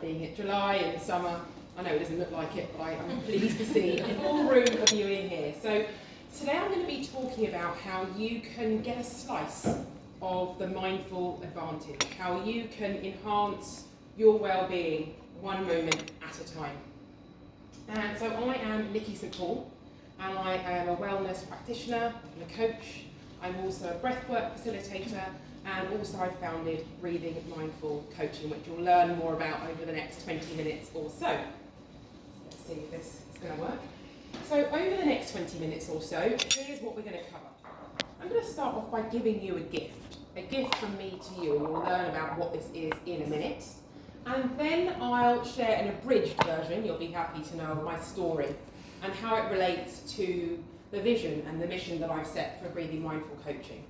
being it July and summer. I know it doesn't look like it, but I'm pleased to see a full room of you in here. So today I'm going to be talking about how you can get a slice of the mindful advantage, how you can enhance your well-being one moment at a time. And so I am Nikki St. Paul, and I am a wellness practitioner and a coach. I'm also a breathwork facilitator, and also I've founded Breathing Mindful Coaching, which you'll learn more about over the next 20 minutes or so. Let's see if this is going to work. So over the next 20 minutes or so, here's what we're going to cover. I'm going to start off by giving you a gift from me to you, and you'll learn about what this is in a minute. And then I'll share an abridged version, you'll be happy to know, of my story and how it relates to the vision and the mission that I've set for Breathing Mindful Coaching.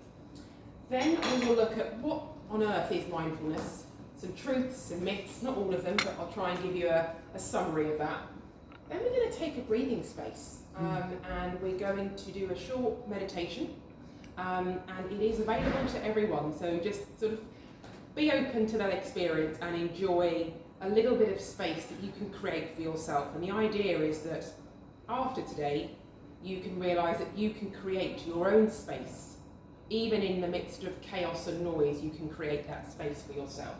Then we will look at what on earth is mindfulness, some truths, some myths, not all of them, but I'll try and give you a summary of that. Then we're going to take a breathing space, and we're going to do a short meditation, and it is available to everyone, so just sort of be open to that experience and enjoy a little bit of space that you can create for yourself. And the idea is that after today, you can realise that you can create your own space. Even in the midst of chaos and noise, you can create that space for yourself.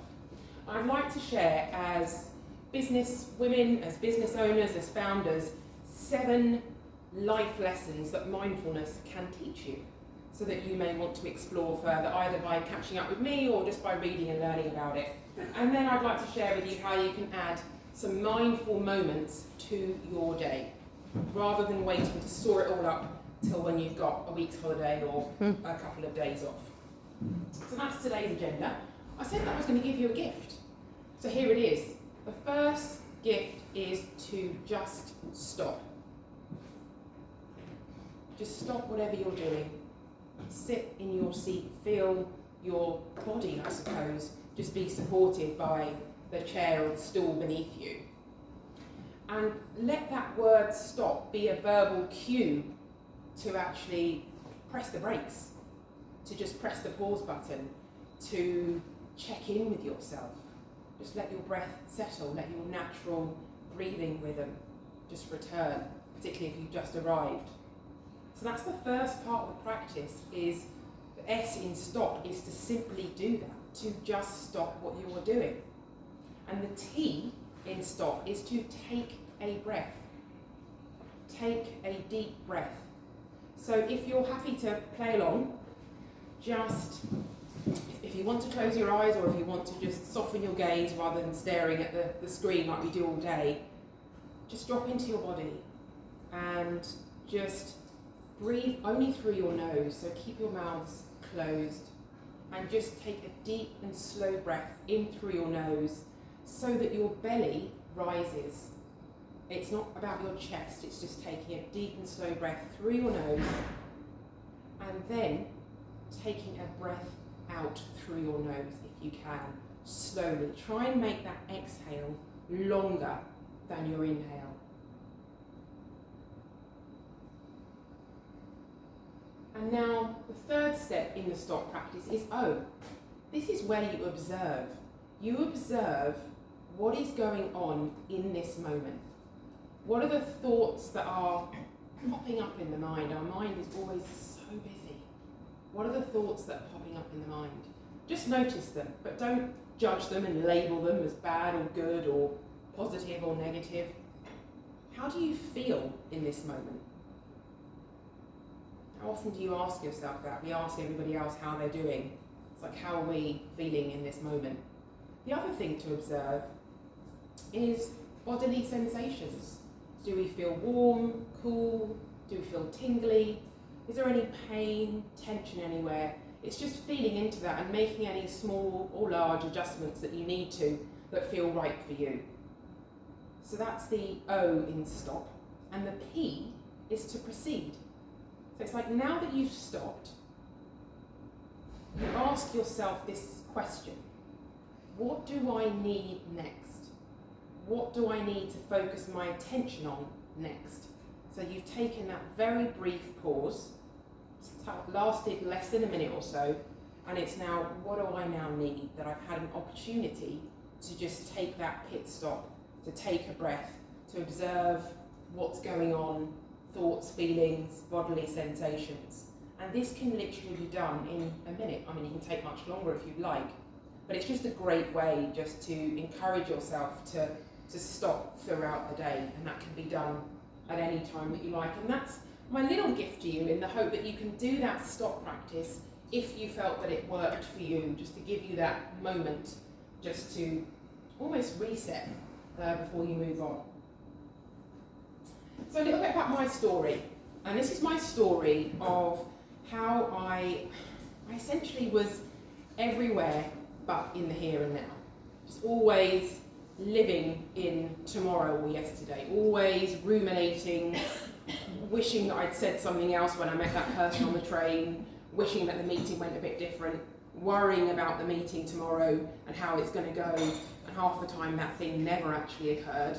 I'd like to share, as business women, as business owners, as founders, 7 life lessons that mindfulness can teach you, so that you may want to explore further, either by catching up with me or just by reading and learning about it. And then I'd like to share with you how you can add some mindful moments to your day, rather than waiting to store it all up till when you've got a week's holiday or a couple of days off. So that's today's agenda. I said that I was going to give you a gift. So here it is. The first gift is to just stop. Just stop whatever you're doing. Sit in your seat, feel your body, I suppose, just be supported by the chair or the stool beneath you. And let that word stop be a verbal cue to actually press the brakes, to just press the pause button, to check in with yourself. Just let your breath settle, let your natural breathing rhythm just return, particularly if you've just arrived. So that's the first part of the practice, is the S in stop is to simply do that, to just stop what you're doing. And the T in stop is to take a breath. Take a deep breath. So if you're happy to play along, just, if you want to close your eyes or if you want to just soften your gaze rather than staring at the screen like we do all day, just drop into your body and just breathe only through your nose, so keep your mouths closed and just take a deep and slow breath in through your nose so that your belly rises. It's not about your chest, it's just taking a deep and slow breath through your nose and then taking a breath out through your nose if you can, slowly. Try and make that exhale longer than your inhale. And now the third step in the stop practice is O. This is where you observe. You observe what is going on in this moment. What are the thoughts that are popping up in the mind? Our mind is always so busy. What are the thoughts that are popping up in the mind? Just notice them, but don't judge them and label them as bad or good or positive or negative. How do you feel in this moment? How often do you ask yourself that? We ask everybody else how they're doing. It's like, how are we feeling in this moment? The other thing to observe is bodily sensations. Do we feel warm, cool? Do we feel tingly? Is there any pain, tension anywhere? It's just feeling into that and making any small or large adjustments that you need to that feel right for you. So that's the O in stop. And the P is to proceed. So it's like, now that you've stopped, you ask yourself this question: what do I need next? What do I need to focus my attention on next? So you've taken that very brief pause, it's lasted less than a minute or so, and it's now, what do I now need that I've had an opportunity to just take that pit stop, to take a breath, to observe what's going on, thoughts, feelings, bodily sensations. And this can literally be done in a minute. I mean, you can take much longer if you'd like, but it's just a great way just to encourage yourself to stop throughout the day, and that can be done at any time that you like. And that's my little gift to you, in the hope that you can do that stop practice if you felt that it worked for you, just to give you that moment just to almost reset before you move on. So a little bit about my story, and this is my story of how I essentially was everywhere but in the here and now. Just always living in tomorrow or yesterday, always ruminating, wishing that I'd said something else when I met that person on the train, wishing that the meeting went a bit different, worrying about the meeting tomorrow and how it's going to go, and half the time that thing never actually occurred.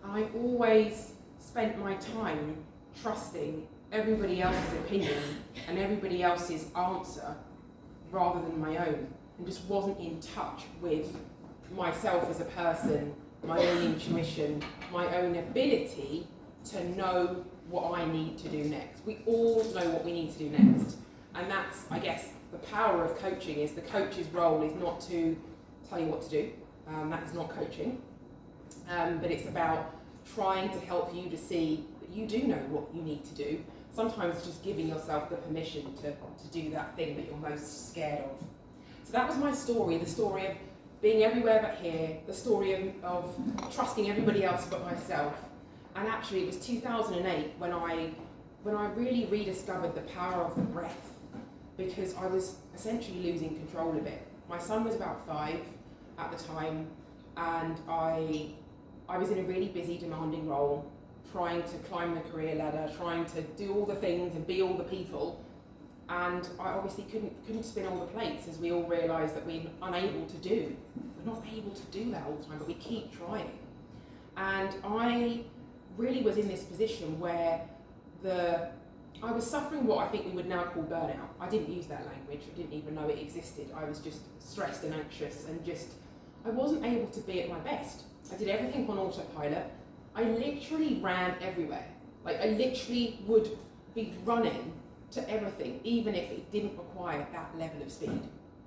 And I always spent my time trusting everybody else's opinion and everybody else's answer rather than my own, and just wasn't in touch with myself as a person, my own intuition, my own ability to know what I need to do next. We all know what we need to do next, and that's, I guess, the power of coaching. Is the coach's role is not to tell you what to do, that is not coaching, but it's about trying to help you to see that you do know what you need to do. Sometimes it's just giving yourself the permission to do that thing that you're most scared of. So that was my story, the story of being everywhere but here, the story of trusting everybody else but myself. And actually it was 2008 when I really rediscovered the power of the breath, because I was essentially losing control of it. My son was about 5 at the time, and I was in a really busy, demanding role, trying to climb the career ladder, trying to do all the things and be all the people. And I obviously couldn't spin all the plates, as we all realise that we're unable to do. We're not able to do that all the time, but we keep trying. And I really was in this position where I was suffering what I think we would now call burnout. I didn't use that language, I didn't even know it existed. I was just stressed and anxious, and I wasn't able to be at my best. I did everything on autopilot. I literally ran everywhere. Like, I literally would be running to everything, even if it didn't require that level of speed.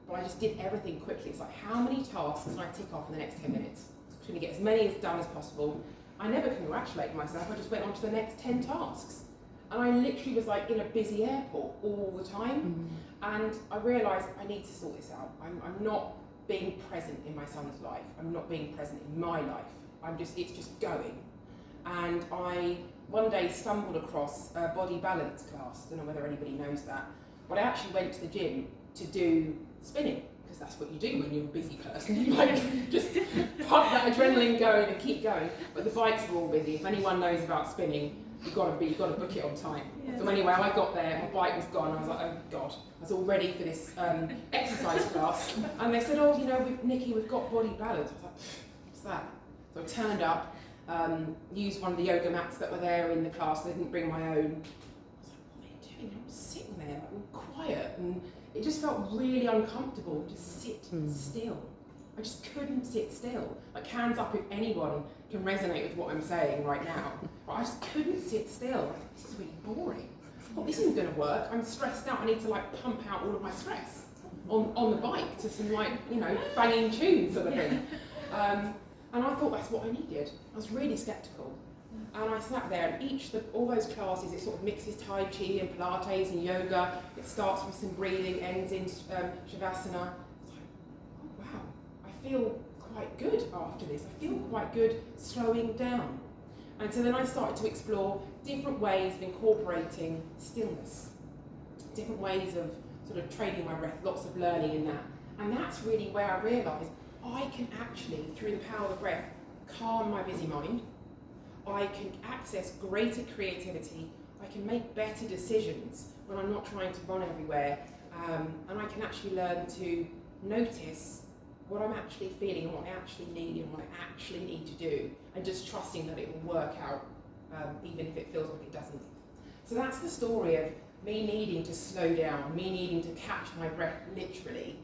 But I just did everything quickly. It's like, how many tasks can I tick off in the next 10 minutes? I'm going to get as many done as possible. I never congratulated myself, I just went on to the next 10 tasks. And I literally was like in a busy airport all the time. And I realised I need to sort this out. I'm not being present in my son's life. I'm not being present in my life. It's just going. And I one day stumbled across a body balance class. I don't know whether anybody knows that. But I actually went to the gym to do spinning, because that's what you do when you're a busy person. You like just pump that adrenaline going and keep going. But the bikes were all busy. If anyone knows about spinning, you've got to book it on time. Yeah. So anyway, I got there, my bike was gone. I was like, oh God. I was all ready for this exercise class. And they said, oh, Nikki, we've got body balance. I was like, what's that? So I turned up. Used one of the yoga mats that were there in the class. I didn't bring my own. I was like, what are they doing? I'm sitting there, like, all quiet, and it just felt really uncomfortable. Just sit still. I just couldn't sit still. Like, hands up if anyone can resonate with what I'm saying right now. But I just couldn't sit still. This is really boring. Well, this isn't going to work. I'm stressed out. I need to pump out all of my stress on the bike to some banging tunes sort of thing. And I thought that's what I needed. I was really sceptical. And I sat there, and all those classes, it sort of mixes Tai Chi and Pilates and yoga. It starts with some breathing, ends in Shavasana. It's like, oh wow, I feel quite good after this. I feel quite good slowing down. And so then I started to explore different ways of incorporating stillness, different ways of sort of training my breath, lots of learning in that. And that's really where I realised I can actually, through the power of the breath, calm my busy mind. I can access greater creativity. I can make better decisions when I'm not trying to run everywhere. And I can actually learn to notice what I'm actually feeling and what I actually need and what I actually need to do, and just trusting that it will work out, even if it feels like it doesn't. So that's the story of me needing to slow down, me needing to catch my breath literally,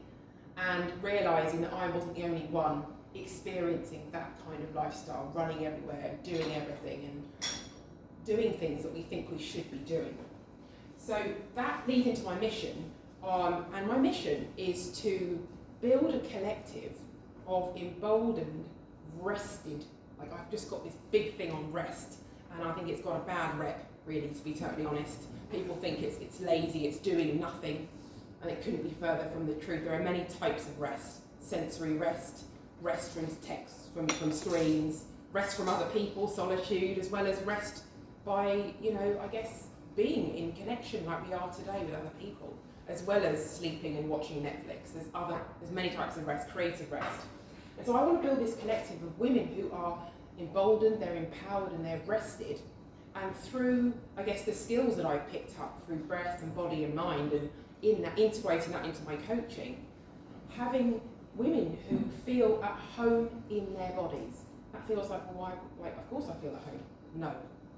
and realising that I wasn't the only one experiencing that kind of lifestyle, running everywhere, doing everything, and doing things that we think we should be doing. So that leads into my mission, and my mission is to build a collective of emboldened, rested, like I've just got this big thing on rest, and I think it's got a bad rep, really, to be totally honest. People think it's lazy, it's doing nothing, and it couldn't be further from the truth. There are many types of rest: sensory rest, rest from text, from screens, rest from other people, solitude, as well as rest by, I guess, being in connection like we are today with other people, as well as sleeping and watching Netflix. There's many types of rest, creative rest. And so I want to build this collective of women who are emboldened, they're empowered, and they're rested. And through, I guess, the skills that I've picked up through breath and body and mind, and integrating that into my coaching, having women who feel at home in their bodies. That feels like, of course I feel at home. No.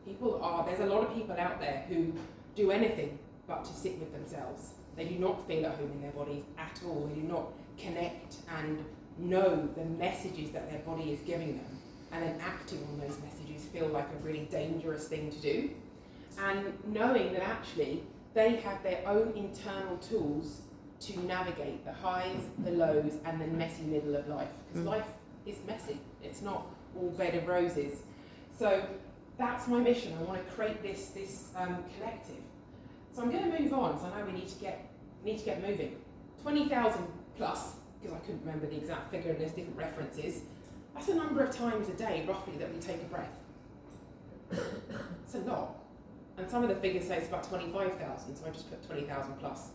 There's a lot of people out there who do anything but to sit with themselves. They do not feel at home in their bodies at all. They do not connect and know the messages that their body is giving them. And then acting on those messages feel like a really dangerous thing to do. And knowing that actually they have their own internal tools to navigate the highs, the lows, and the messy middle of life. Because life is messy. It's not all bed of roses. So that's my mission. I want to create this collective. So I'm going to move on, because I know we need to get moving. 20,000 plus, because I couldn't remember the exact figure, and there's different references. That's the number of times a day, roughly, that we take a breath. It's a lot. And some of the figures say it's about 25,000, so I just put 20,000 plus.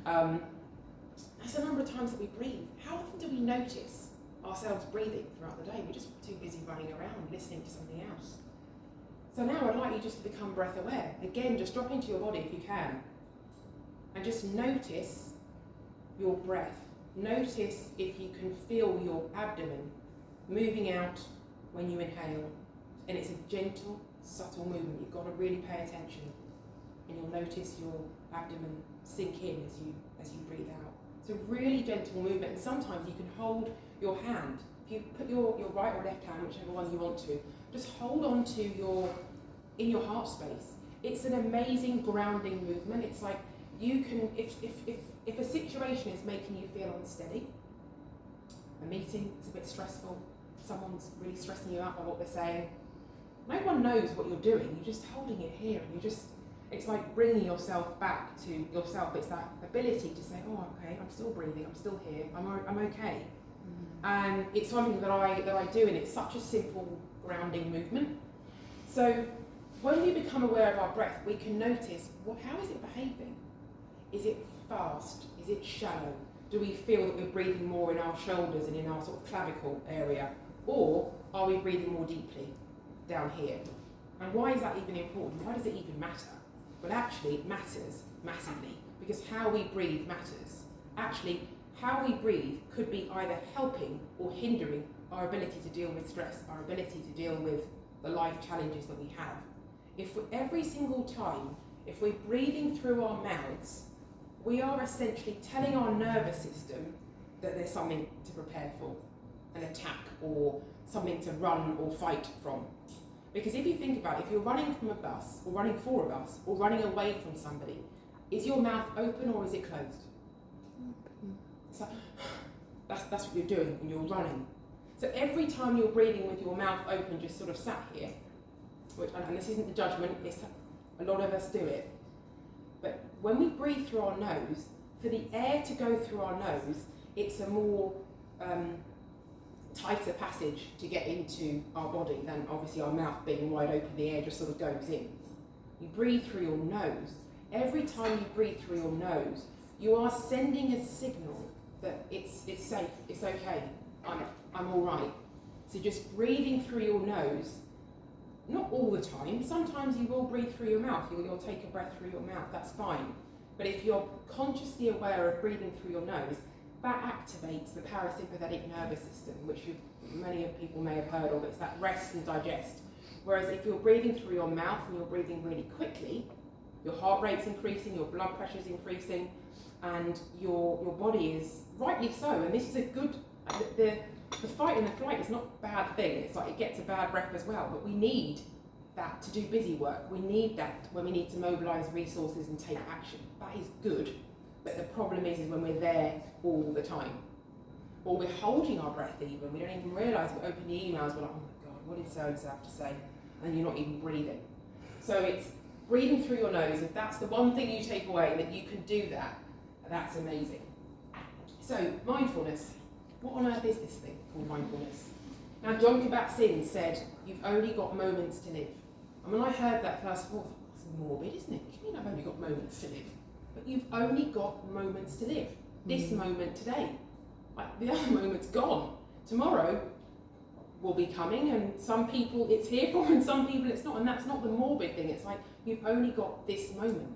That's the number of times that we breathe. How often do we notice ourselves breathing throughout the day? We're just too busy running around, listening to something else. So now I'd like you just to become breath aware. Again, just drop into your body if you can. And just notice your breath. Notice if you can feel your abdomen moving out when you inhale. And it's a gentle, subtle movement. You've got to really pay attention. And you'll notice your abdomen sink in as you breathe out. It's a really gentle movement. And sometimes you can hold your hand. If you put your right or left hand, whichever one you want to, just hold on to in your heart space. It's an amazing grounding movement. It's like you can, if a situation is making you feel unsteady, a meeting is a bit stressful, someone's really stressing you out by what they're saying, no one knows what you're doing. You're just holding it here, and it's like bringing yourself back to yourself. It's that ability to say, oh, okay, I'm still breathing, I'm still here, I'm okay. And it's something that I do, and it's such a simple grounding movement. So when we become aware of our breath, we can notice, how is it behaving? Is it fast? Is it shallow? Do we feel that we're breathing more in our shoulders and in our sort of clavicle area? Or are we breathing more deeply down here? And why is that even important? Why does it even matter? Well, actually, it matters massively, because how we breathe matters. Actually, how we breathe could be either helping or hindering our ability to deal with stress, our ability to deal with the life challenges that we have. Every single time, if we're breathing through our mouths, we are essentially telling our nervous system that there's something to prepare for, an attack or something to run or fight from. Because if you think about it, if you're running from a bus, or running for a bus, or running away from somebody, is your mouth open or is it closed? It's like, that's what you're doing when you're running. So every time you're breathing with your mouth open, just sort of sat here, and this isn't a judgment, a lot of us do it. But when we breathe through our nose, for the air to go through our nose, it's a more tighter passage to get into our body than obviously our mouth being wide open, the air just sort of goes in. You breathe through your nose. Every time you breathe through your nose, you are sending a signal that it's safe, it's okay, I'm all right. So just breathing through your nose, not all the time. Sometimes you will breathe through your mouth. You'll take a breath through your mouth, that's fine. But if you're consciously aware of breathing through your nose, that activates the parasympathetic nervous system, which many of people may have heard of. It's that rest and digest. Whereas if you're breathing through your mouth and you're breathing really quickly, your heart rate's increasing, your blood pressure's increasing, and your body is rightly so. And this is a good, the fight and the flight is not a bad thing. It's like it gets a bad rep as well, but we need that to do busy work. We need that when we need to mobilise resources and take action. That is good, but the problem is when we're there all the time. Or we're holding our breath even. We don't even realise we open the emails, we're like, oh my God, what did so-and-so have to say? And you're not even breathing. So it's breathing through your nose. If that's the one thing you take away, that you can do that, that's amazing. So mindfulness. What on earth is this thing called mindfulness? Now John Kabat-Zinn said, you've only got moments to live. And when I heard that first of all, I thought, that's morbid, isn't it? You mean I've only got moments to live? But you've only got moments to live. This moment today. Like, the other moment's gone. Tomorrow will be coming, and some people it's here for and some people it's not, and that's not the morbid thing. It's like you've only got this moment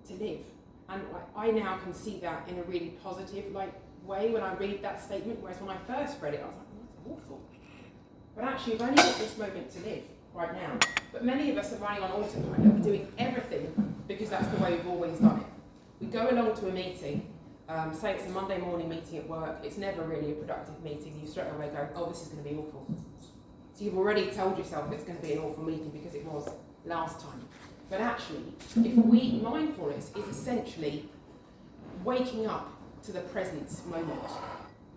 to live. And I now can see that in a really positive way when I read that statement, whereas when I first read it I was like, oh, that's awful. But actually you've only got this moment to live right now. But many of us are running on autopilot, doing everything because that's the way we've always done it. We go along to a meeting, say it's a Monday morning meeting at work, it's never really a productive meeting, you straight away go, oh, this is going to be awful. So you've already told yourself it's going to be an awful meeting because it was last time. But actually, mindfulness is essentially waking up to the present moment.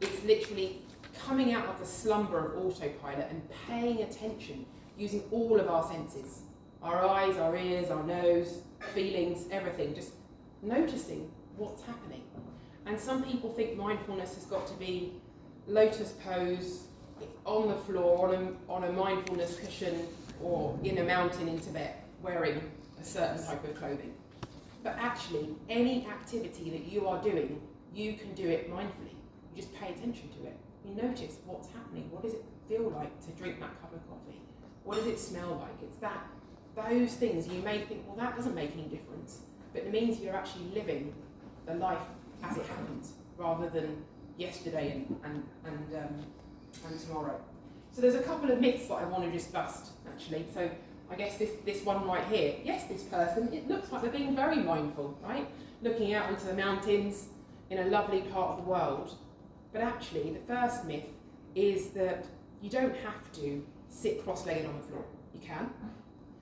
It's literally coming out of the slumber of autopilot and paying attention, using all of our senses. Our eyes, our ears, our nose, feelings, everything, just noticing what's happening. And some people think mindfulness has got to be lotus pose, on the floor, on a mindfulness cushion, or in a mountain in Tibet, wearing a certain type of clothing. But actually, any activity that you are doing, you can do it mindfully. You just pay attention to it. You notice what's happening. What does it feel like to drink that cup of coffee? What does it smell like? It's those things you may think, well, that doesn't make any difference. But it means you're actually living the life as it happens, rather than yesterday and tomorrow. So there's a couple of myths that I want to just bust, actually. So I guess this one right here, yes, this person, it looks like they're being very mindful, right? Looking out into the mountains in a lovely part of the world. But actually, the first myth is that you don't have to sit cross-legged on the floor. You can,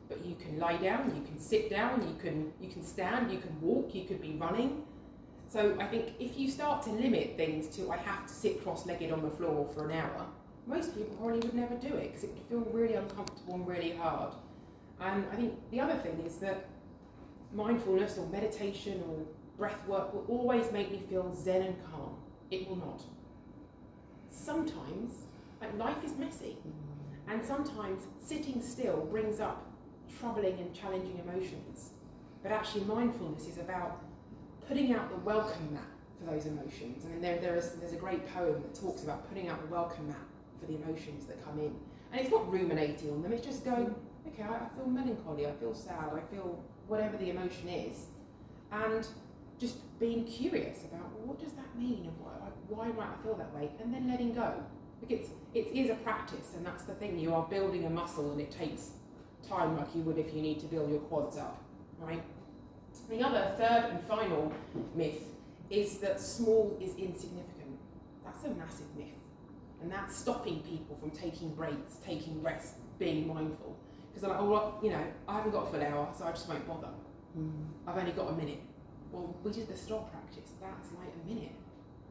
but you can lie down, you can sit down, you can stand, you can walk, you could be running. So I think if you start to limit things to, I have to sit cross-legged on the floor for an hour, most people probably would never do it because it would feel really uncomfortable and really hard. And I think the other thing is that mindfulness or meditation or breath work will always make me feel zen and calm. It will not. Sometimes, life is messy, and sometimes sitting still brings up troubling and challenging emotions. But actually mindfulness is about putting out the welcome mat for those emotions. I mean, there's a great poem that talks about putting out the welcome mat for the emotions that come in. And it's not ruminating on them, it's just going, okay, I feel melancholy, I feel sad, I feel whatever the emotion is. And just being curious about, well, what does that mean? And why might I feel that way? And then letting go. Because it is a practice, and that's the thing, you are building a muscle and it takes time like you would if you need to build your quads up, right? The other, third and final myth is that small is insignificant. That's a massive myth. And that's stopping people from taking breaks, taking rest, being mindful. Because they're like, oh, well, I haven't got a full hour, so I just won't bother. I've only got a minute. Well, we did the stop practice. That's like a minute.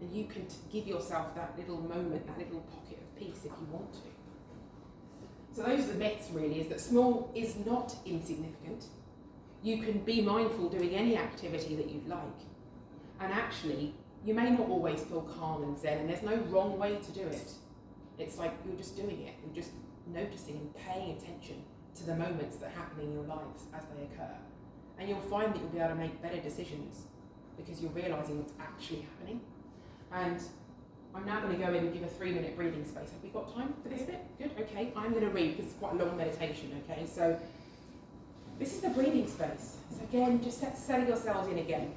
And you can give yourself that little moment, that little pocket of peace if you want to. So those are the myths, really, is that small is not insignificant. You can be mindful doing any activity that you'd like. And actually, you may not always feel calm and zen, and there's no wrong way to do it. It's like you're just doing it. You're just noticing and paying attention to the moments that happen in your lives as they occur. And you'll find that you'll be able to make better decisions because you're realising what's actually happening. And I'm now going to go in and give a 3-minute breathing space. Have we got time for this bit? Good, okay. I'm going to read because it's quite a long meditation, okay? So this is the breathing space. So again, just settle yourselves in again.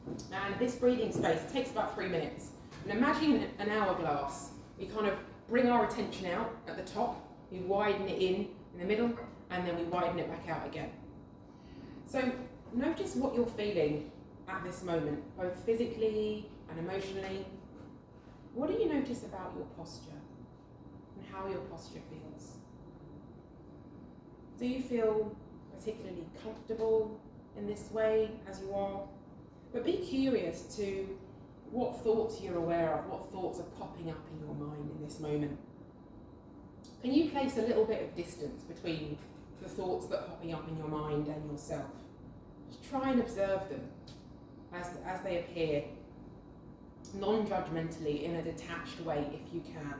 And this breathing space takes about 3 minutes. And imagine an hourglass. We kind of bring our attention out at the top, we widen it in the middle, and then we widen it back out again. So notice what you're feeling at this moment, both physically and emotionally. what do you notice about your posture and how your posture feels? Do you feel particularly comfortable in this way as you are? But be curious to what thoughts you're aware of, what thoughts are popping up in your mind in this moment. Can you place a little bit of distance between the thoughts that are popping up in your mind and yourself? Just try and observe them as they appear, non-judgmentally, in a detached way if you can,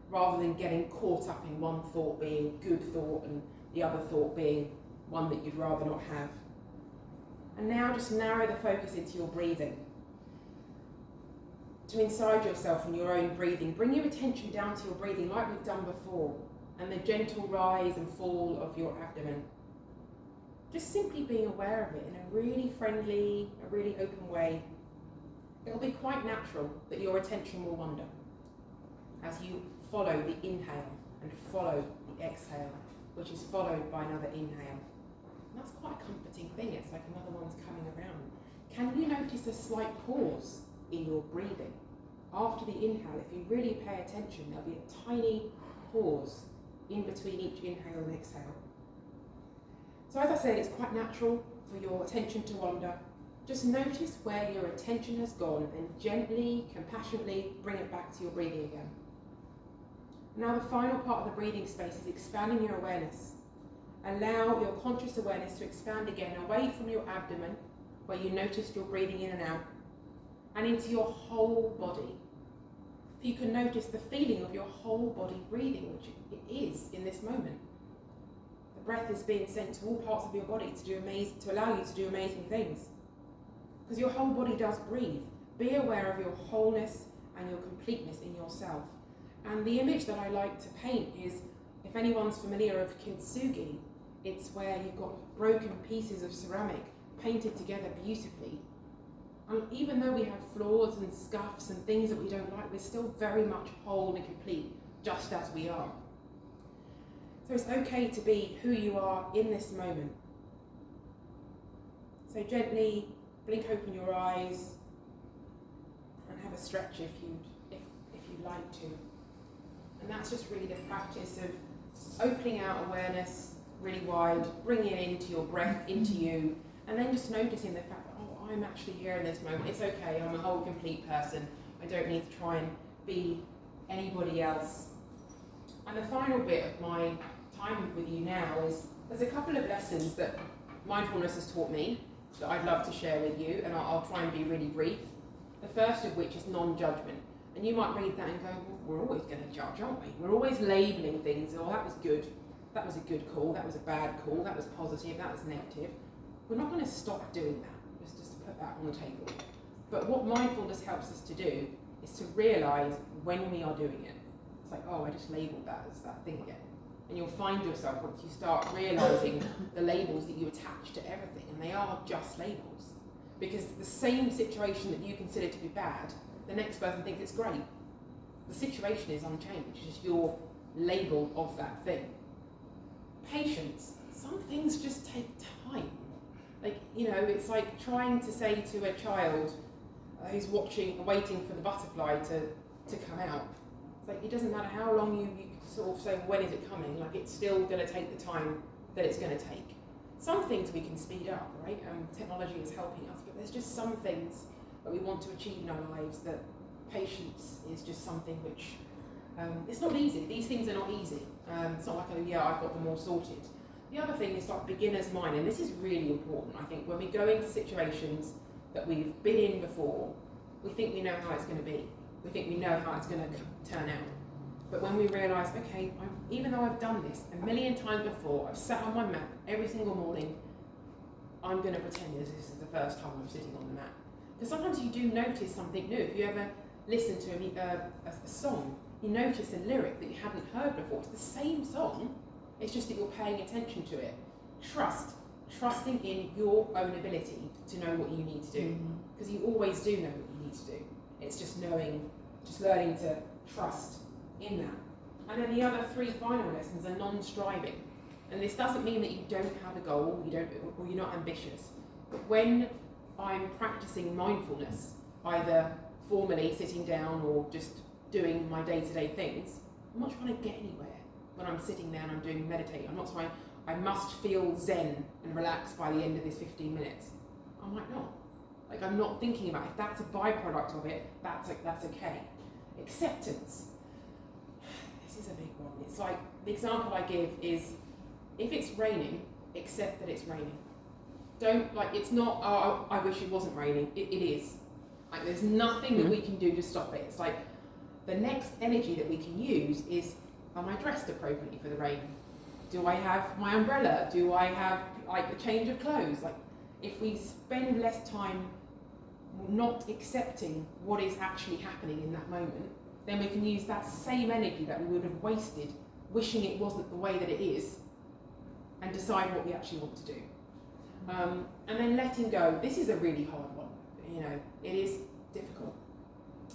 rather than getting caught up in one thought being a good thought and the other thought being one that you'd rather not have. And now just narrow the focus into your breathing. To inside yourself and your own breathing, bring your attention down to your breathing like we've done before, and the gentle rise and fall of your abdomen. Just simply being aware of it in a really friendly, a really open way. It'll be quite natural that your attention will wander as you follow the inhale and follow the exhale, which is followed by another inhale. And that's quite a comforting thing. It's like another one's coming around. Can you notice a slight pause in your breathing? After the inhale, if you really pay attention, there'll be a tiny pause in between each inhale and exhale. So as I said, it's quite natural for your attention to wander. Just notice where your attention has gone and gently, compassionately bring it back to your breathing again. Now the final part of the breathing space is expanding your awareness. Allow your conscious awareness to expand again away from your abdomen, where you noticed your breathing in and out, and into your whole body. You can notice the feeling of your whole body breathing, which it is in this moment. The breath is being sent to all parts of your body to allow you to do amazing things. Because your whole body does breathe. Be aware of your wholeness and your completeness in yourself. And the image that I like to paint is, if anyone's familiar with kintsugi, it's where you've got broken pieces of ceramic painted together beautifully. And even though we have flaws and scuffs and things that we don't like, we're still very much whole and complete, just as we are. So it's okay to be who you are in this moment. So gently blink open your eyes and have a stretch if you'd like to. And that's just really the practice of opening out awareness really wide, bringing it into your breath, into you, and then just noticing the fact that, oh, I'm actually here in this moment. It's okay, I'm a whole complete person. I don't need to try and be anybody else. And the final bit of my time with you now is, there's a couple of lessons that mindfulness has taught me that I'd love to share with you, and I'll try and be really brief. The first of which is non-judgment. And you might read that and go, well, we're always going to judge, aren't we? We're always labelling things. Oh, that was good. That was a good call. That was a bad call. That was positive. That was negative. We're not going to stop doing that, just to put that on the table. But what mindfulness helps us to do is to realise when we are doing it. It's like, oh, I just labelled that as that thing again. And you'll find yourself, once you start realising the labels that you attach to everything, and they are just labels. Because the same situation that you consider to be bad, the next person thinks it's great. The situation is unchanged, it's just your label of that thing. Patience. Some things just take time. Like, it's like trying to say to a child who's waiting for the butterfly to come out. It's like, it doesn't matter how long you sort of say, when is it coming? Like, it's still going to take the time that it's going to take. Some things we can speed up, right? Technology is helping us, but there's just some things that we want to achieve in our lives that patience is just something which, it's not easy. These things are not easy. It's not like, oh yeah, I've got them all sorted. The other thing is like beginner's mind, and this is really important, I think. When we go into situations that we've been in before, we think we know how it's going to be. We think we know how it's going to turn out. But when we realise, okay, even though I've done this a million times before, I've sat on my mat every single morning, I'm going to pretend this is the first time I'm sitting on the mat. Because sometimes you do notice something new. If you ever listen to a song, you notice a lyric that you haven't heard before. It's the same song, it's just that you're paying attention to it. Trusting in your own ability to know what you need to do. Because you always do know what you need to do. It's just learning to trust in that. And then the other three final lessons are non-striving. And this doesn't mean that you don't have a goal, or you're not ambitious. But when I'm practicing mindfulness, either formally sitting down or just doing my day-to-day things, I'm not trying to get anywhere when I'm sitting there and I'm doing meditating. I'm not trying, I must feel zen and relaxed by the end of this 15 minutes. I might not. Like, I'm not thinking about it. If that's a byproduct of it, that's okay. Acceptance. This is a big one. It's like, the example I give is, if it's raining, accept that it's raining. Don't, like, it's not, oh, I wish it wasn't raining. It is. Like, there's nothing that we can do to stop it. It's like, the next energy that we can use is, am I dressed appropriately for the rain? Do I have my umbrella? Do I have, like, a change of clothes? Like, if we spend less time not accepting what is actually happening in that moment, then we can use that same energy that we would have wasted wishing it wasn't the way that it is, and decide what we actually want to do. And then letting go. This is a really hard one. You know, it is difficult.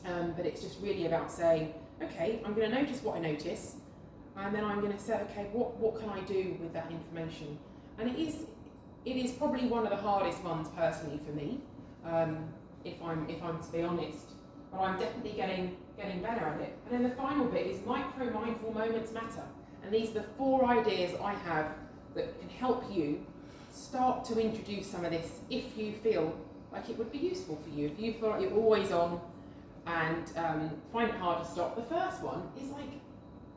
But it's just really about saying, okay, I'm going to notice what I notice, and then I'm going to say, okay, what can I do with that information? And it is probably one of the hardest ones personally for me, if I'm to be honest. But I'm definitely getting better at it. And then the final bit is micro mindful moments matter. And these are the 4 ideas I have that can help you start to introduce some of this if you feel like it would be useful for you. If you feel like you're always on and find it hard to stop, the first one is like,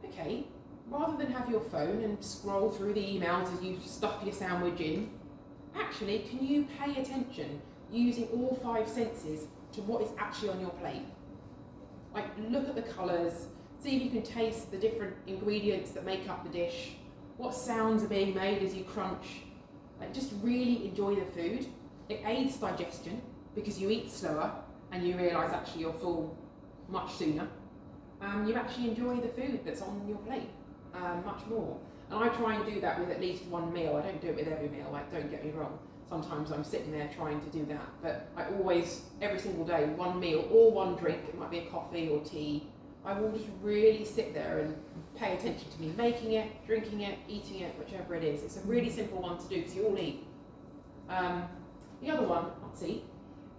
okay, rather than have your phone and scroll through the emails as you stuff your sandwich in, actually, can you pay attention using all 5 senses to what is actually on your plate? Like, look at the colours, see if you can taste the different ingredients that make up the dish, what sounds are being made as you crunch. Like, just really enjoy the food. It aids digestion because you eat slower and you realise actually you're full much sooner. You actually enjoy the food that's on your plate much more. And I try and do that with at least one meal. I don't do it with every meal, like, don't get me wrong. Sometimes I'm sitting there trying to do that, but I always, every single day, one meal or one drink, it might be a coffee or tea, I will just really sit there and pay attention to me making it, drinking it, eating it, whichever it is. It's a really simple one to do because you all eat. The other one, let's see,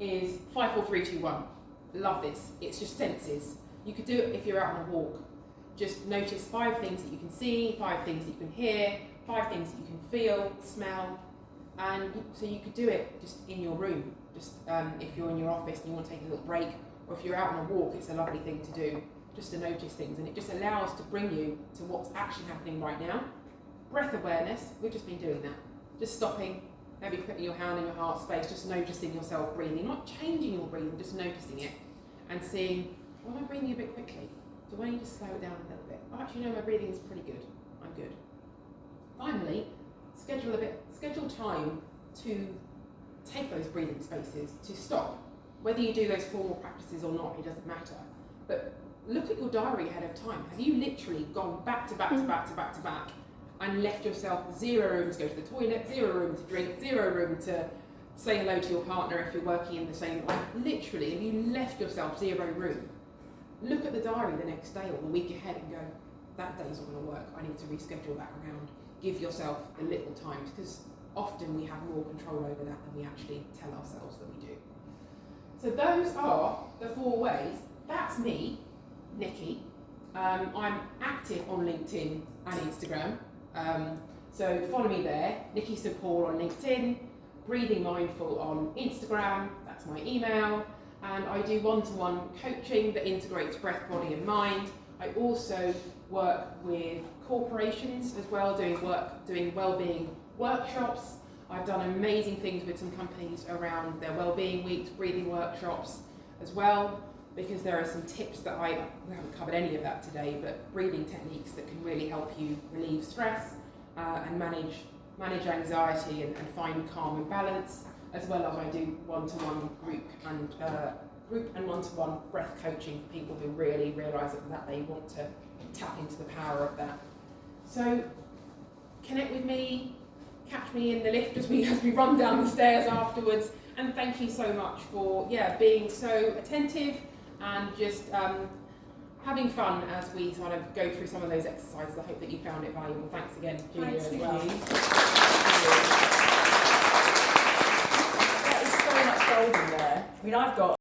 is 5, 4, 3, 2, 1. Love this. It's just senses. You could do it if you're out on a walk. Just notice 5 things that you can see, 5 things that you can hear, 5 things that you can feel, smell, and so you could do it just in your room. Just if you're in your office and you want to take a little break, or if you're out on a walk, it's a lovely thing to do, just to notice things, and it just allows to bring you to what's actually happening right now. Breath awareness, we've just been doing that. Just stopping, maybe putting your hand in your heart space, just noticing yourself breathing, not changing your breathing, just noticing it, and seeing, well, am I breathing a bit quickly? Do I need to slow it down a little bit? Oh, actually, no, my breathing is pretty good. I'm good. Finally, schedule time to take those breathing spaces, to stop. Whether you do those formal practices or not, it doesn't matter. But look at your diary ahead of time. Have you literally gone back to back to back to back to back and left yourself 0 room to go to the toilet, 0 room to drink, 0 room to say hello to your partner if you're working in the same, like, literally, have you left yourself 0 room? Look at the diary the next day or the week ahead and go, that day's not going to work, I need to reschedule that around. Give yourself a little time, because often we have more control over that than we actually tell ourselves that we do. So those are the 4 ways. That's me, Nikki. I'm active on LinkedIn and Instagram. So follow me there, Nikki St Paul on LinkedIn, Breathing Mindful on Instagram, that's my email. And I do one-to-one coaching that integrates breath, body and mind. I also work with corporations as well, doing wellbeing workshops. I've done amazing things with some companies around their wellbeing weeks, breathing workshops as well, because there are some tips that we haven't covered any of that today, but breathing techniques that can really help you relieve stress and manage anxiety and find calm and balance, as well as I do one-to-one group and one-to-one breath coaching for people who really realise that they want to tap into the power of that. So connect with me, catch me in the lift as we run down the stairs afterwards, and thank you so much for being so attentive and just having fun as we sort of go through some of those exercises. I hope that you found it valuable. Thanks again, Julia, as well. That is so much gold in there. I mean, I've got